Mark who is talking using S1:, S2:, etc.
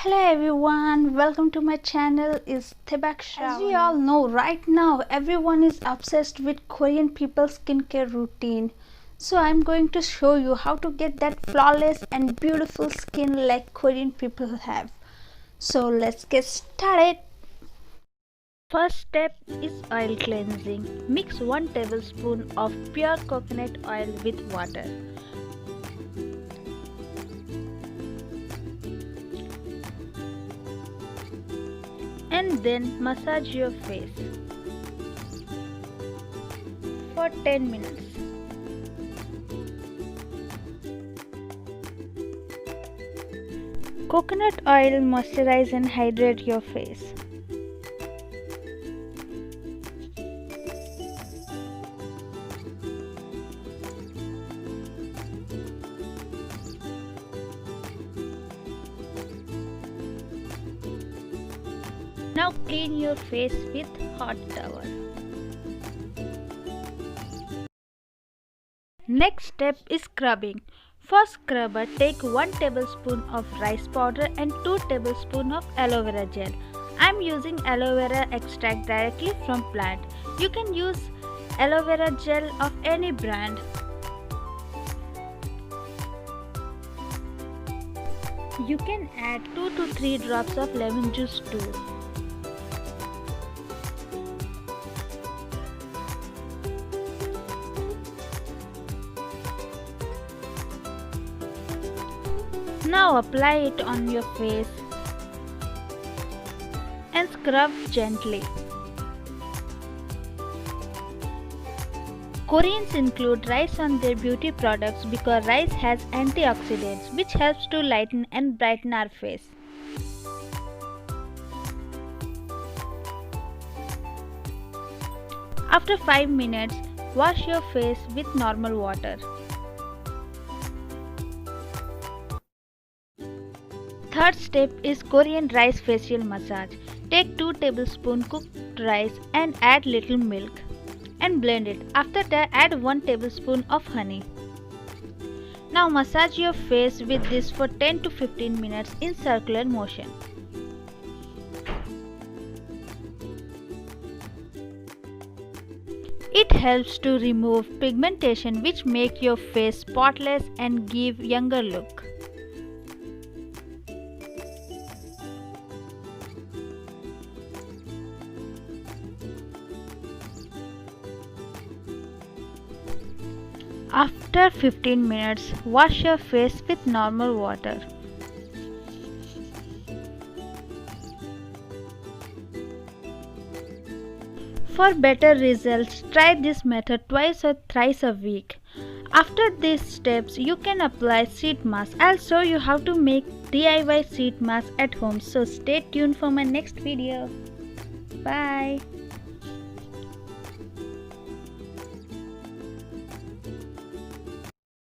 S1: Hello everyone, welcome to my channel. Is Thebak Shravan. As we all know, right now everyone is obsessed with Korean people's skincare routine. So I'm going to show you how to get that flawless and beautiful skin like Korean people have. So let's get started. First step is oil cleansing. Mix 1 tablespoon of pure coconut oil with water. And then massage your face for 10 minutes. Coconut oil moisturize and hydrate your face. Now clean your face with hot towel. Next step is scrubbing. For scrubber, take 1 tablespoon of rice powder and 2 tablespoons of aloe vera gel. I am using aloe vera extract directly from plant. You can use aloe vera gel of any brand. You can add 2 to 3 drops of lemon juice too. Now apply it on your face and scrub gently. Koreans include rice on their beauty products because rice has antioxidants which helps to lighten and brighten our face. After 5 minutes, wash your face with normal water. Third step is Korean rice facial massage. Take 2 tablespoons cooked rice and add little milk and blend it. After that, add 1 tablespoon of honey. Now massage your face with this for 10 to 15 minutes in circular motion. It helps to remove pigmentation which make your face spotless and give younger look. After 15 minutes, wash your face with normal water. For better results, try this method twice or thrice a week. After these steps, you can apply sheet mask. I'll show you how to make DIY sheet mask at home. So stay tuned for my next video. Bye.